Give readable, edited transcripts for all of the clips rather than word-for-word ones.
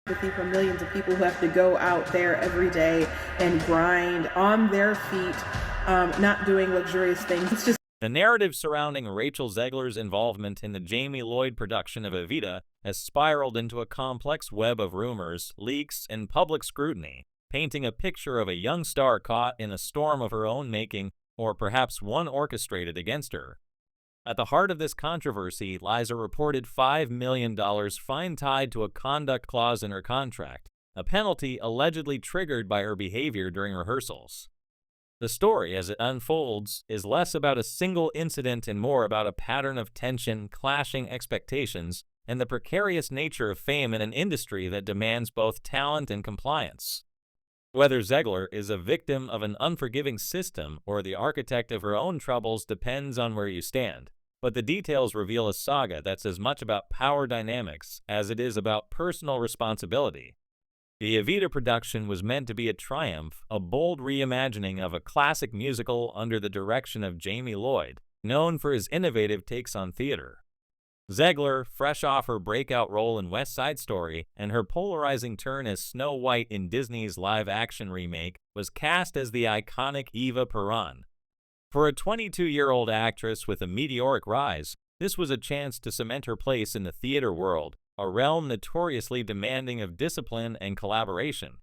Sympathy for millions of people who have to go out there every day and grind on their feet, not doing luxurious things. It's just The narrative surrounding Rachel Zegler's involvement in the Jamie Lloyd production of Evita has spiraled into a complex web of rumors, leaks, and public scrutiny, painting a picture of a young star caught in a storm of her own making, or perhaps one orchestrated against her. At the heart of this controversy lies a reported $5 million fine tied to a conduct clause in her contract, a penalty allegedly triggered by her behavior during rehearsals. The story, as it unfolds, is less about a single incident and more about a pattern of tension, clashing expectations, and the precarious nature of fame in an industry that demands both talent and compliance. Whether Zegler is a victim of an unforgiving system or the architect of her own troubles depends on where you stand, but the details reveal a saga that's as much about power dynamics as it is about personal responsibility. The Evita production was meant to be a triumph, a bold reimagining of a classic musical under the direction of Jamie Lloyd, known for his innovative takes on theater. Zegler, fresh off her breakout role in West Side Story and her polarizing turn as Snow White in Disney's live-action remake, was cast as the iconic Eva Peron. For a 22-year-old actress with a meteoric rise, this was a chance to cement her place in the theater world, a realm notoriously demanding of discipline and collaboration.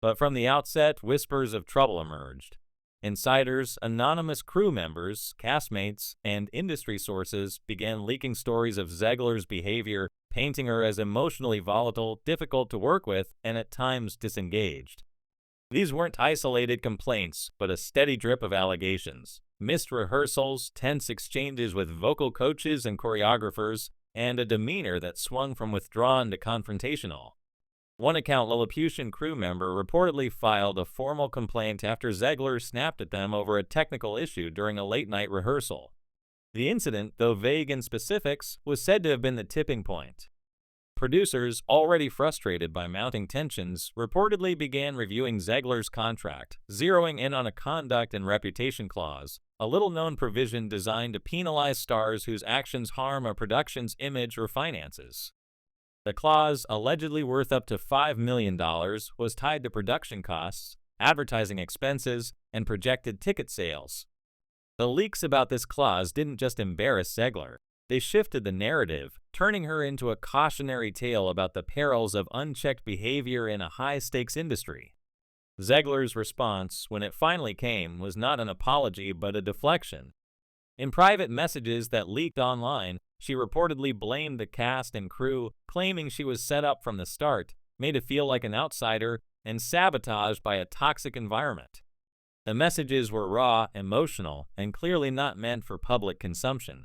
But from the outset, whispers of trouble emerged. Insiders, anonymous crew members, castmates, and industry sources began leaking stories of Zegler's behavior, painting her as emotionally volatile, difficult to work with, and at times disengaged. These weren't isolated complaints, but a steady drip of allegations. Missed rehearsals, tense exchanges with vocal coaches and choreographers, and a demeanor that swung from withdrawn to confrontational. One account Lilliputian crew member reportedly filed a formal complaint after Zegler snapped at them over a technical issue during a late-night rehearsal. The incident, though vague in specifics, was said to have been the tipping point. Producers, already frustrated by mounting tensions, reportedly began reviewing Zegler's contract, zeroing in on a conduct and reputation clause, a little-known provision designed to penalize stars whose actions harm a production's image or finances. The clause, allegedly worth up to $5 million, was tied to production costs, advertising expenses, and projected ticket sales. The leaks about this clause didn't just embarrass Zegler. They shifted the narrative, turning her into a cautionary tale about the perils of unchecked behavior in a high-stakes industry. Zegler's response, when it finally came, was not an apology but a deflection. In private messages that leaked online, she reportedly blamed the cast and crew, claiming she was set up from the start, made to feel like an outsider, and sabotaged by a toxic environment. The messages were raw, emotional, and clearly not meant for public consumption.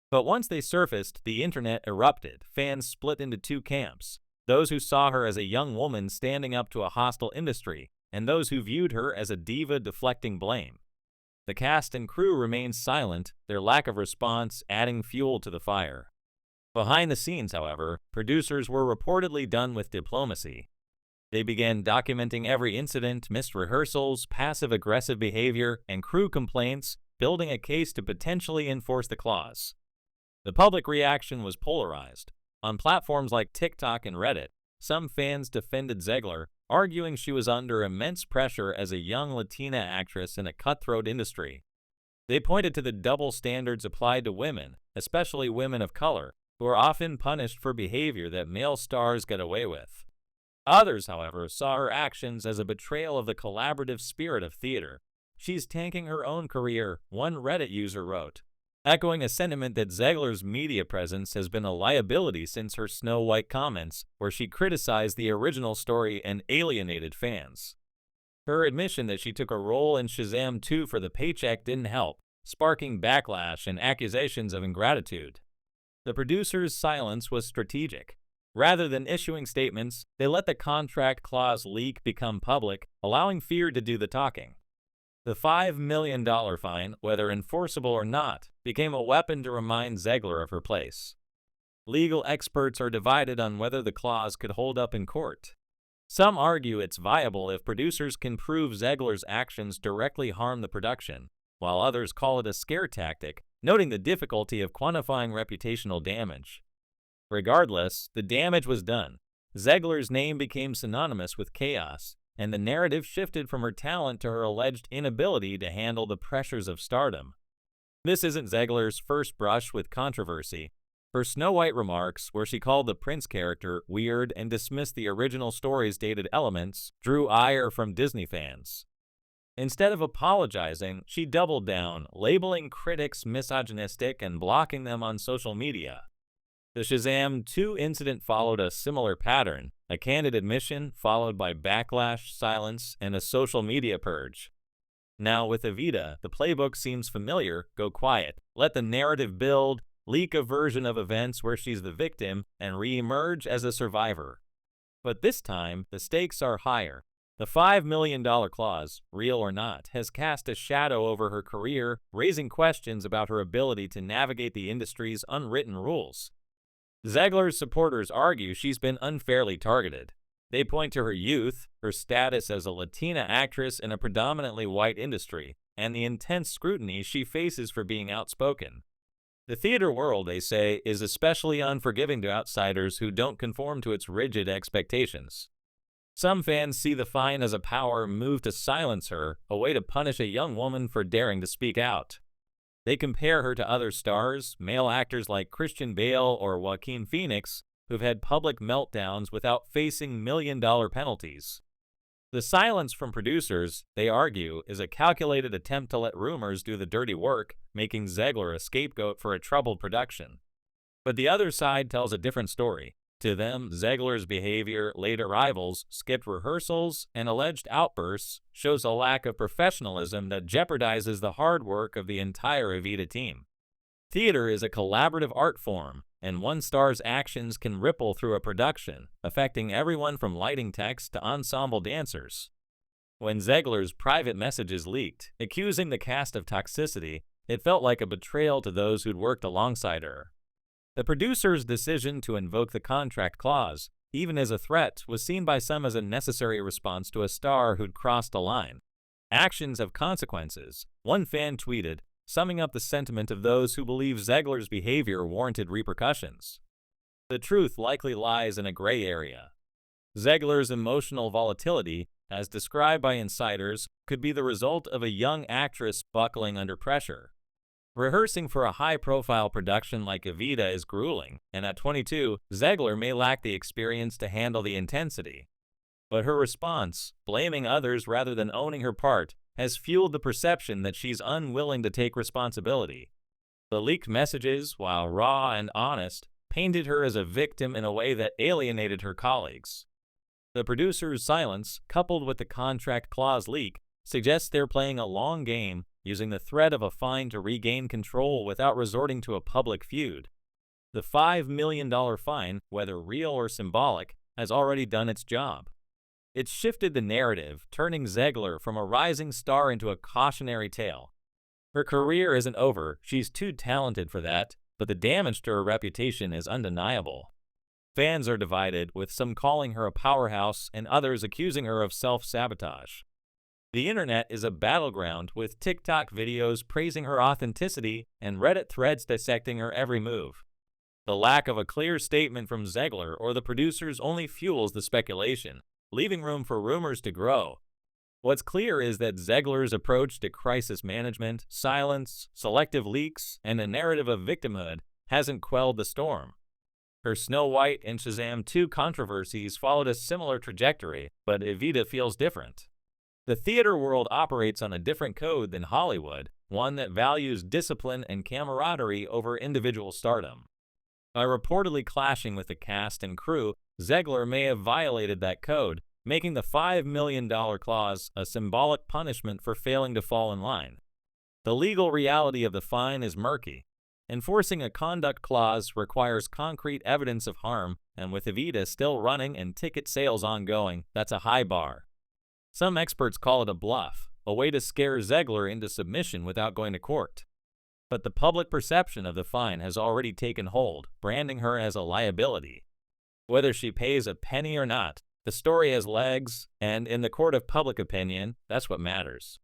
But once they surfaced, the internet erupted. Fans split into two camps: those who saw her as a young woman standing up to a hostile industry, and those who viewed her as a diva deflecting blame. The cast and crew remained silent, their lack of response adding fuel to the fire. Behind the scenes, however, producers were reportedly done with diplomacy. They began documenting every incident, missed rehearsals, passive-aggressive behavior, and crew complaints, building a case to potentially enforce the clause. The public reaction was polarized. On platforms like TikTok and Reddit, some fans defended Zegler, arguing she was under immense pressure as a young Latina actress in a cutthroat industry. They pointed to the double standards applied to women, especially women of color, who are often punished for behavior that male stars get away with. Others, however, saw her actions as a betrayal of the collaborative spirit of theater. "She's tanking her own career," one Reddit user wrote, echoing a sentiment that Zegler's media presence has been a liability since her Snow White comments, where she criticized the original story and alienated fans. Her admission that she took a role in Shazam 2 for the paycheck didn't help, sparking backlash and accusations of ingratitude. The producers' silence was strategic. Rather than issuing statements, they let the contract clause leak become public, allowing fear to do the talking. The $5 million fine, whether enforceable or not, became a weapon to remind Zegler of her place. Legal experts are divided on whether the clause could hold up in court. Some argue it's viable if producers can prove Zegler's actions directly harm the production, while others call it a scare tactic, noting the difficulty of quantifying reputational damage. Regardless, the damage was done. Zegler's name became synonymous with chaos, and the narrative shifted from her talent to her alleged inability to handle the pressures of stardom. This isn't Zegler's first brush with controversy. Her Snow White remarks, where she called the prince character weird and dismissed the original story's dated elements, drew ire from Disney fans. Instead of apologizing, she doubled down, labeling critics misogynistic and blocking them on social media. The Shazam 2 incident followed a similar pattern, a candid admission followed by backlash, silence, and a social media purge. Now with Evita, the playbook seems familiar: go quiet, let the narrative build, leak a version of events where she's the victim, and re-emerge as a survivor. But this time, the stakes are higher. The $5 million clause, real or not, has cast a shadow over her career, raising questions about her ability to navigate the industry's unwritten rules. Zegler's supporters argue she's been unfairly targeted. They point to her youth, her status as a Latina actress in a predominantly white industry, and the intense scrutiny she faces for being outspoken. The theater world, they say, is especially unforgiving to outsiders who don't conform to its rigid expectations. Some fans see the fine as a power move to silence her, a way to punish a young woman for daring to speak out. They compare her to other stars, male actors like Christian Bale or Joaquin Phoenix, who've had public meltdowns without facing million-dollar penalties. The silence from producers, they argue, is a calculated attempt to let rumors do the dirty work, making Zegler a scapegoat for a troubled production. But the other side tells a different story. To them, Zegler's behavior, late arrivals, skipped rehearsals, and alleged outbursts shows a lack of professionalism that jeopardizes the hard work of the entire Evita team. Theater is a collaborative art form, and one star's actions can ripple through a production, affecting everyone from lighting techs to ensemble dancers. When Zegler's private messages leaked, accusing the cast of toxicity, it felt like a betrayal to those who'd worked alongside her. The producer's decision to invoke the contract clause, even as a threat, was seen by some as a necessary response to a star who'd crossed a line. Actions have consequences, one fan tweeted, summing up the sentiment of those who believe Zegler's behavior warranted repercussions. The truth likely lies in a gray area. Zegler's emotional volatility, as described by insiders, could be the result of a young actress buckling under pressure. Rehearsing for a high-profile production like Evita is grueling, and at 22, Zegler may lack the experience to handle the intensity. But her response, blaming others rather than owning her part, has fueled the perception that she's unwilling to take responsibility. The leaked messages, while raw and honest, painted her as a victim in a way that alienated her colleagues. The producer's silence, coupled with the contract clause leak, suggests they're playing a long game, using the threat of a fine to regain control without resorting to a public feud. The $5 million fine, whether real or symbolic, has already done its job. It's shifted the narrative, turning Zegler from a rising star into a cautionary tale. Her career isn't over, she's too talented for that, but the damage to her reputation is undeniable. Fans are divided, with some calling her a powerhouse and others accusing her of self-sabotage. The internet is a battleground, with TikTok videos praising her authenticity and Reddit threads dissecting her every move. The lack of a clear statement from Zegler or the producers only fuels the speculation, leaving room for rumors to grow. What's clear is that Zegler's approach to crisis management, silence, selective leaks, and a narrative of victimhood hasn't quelled the storm. Her Snow White and Shazam 2 controversies followed a similar trajectory, but Evita feels different. The theater world operates on a different code than Hollywood, one that values discipline and camaraderie over individual stardom. By reportedly clashing with the cast and crew, Zegler may have violated that code, making the $5 million clause a symbolic punishment for failing to fall in line. The legal reality of the fine is murky. Enforcing a conduct clause requires concrete evidence of harm, and with Evita still running and ticket sales ongoing, that's a high bar. Some experts call it a bluff, a way to scare Zegler into submission without going to court. But the public perception of the fine has already taken hold, branding her as a liability. Whether she pays a penny or not, the story has legs, and in the court of public opinion, that's what matters.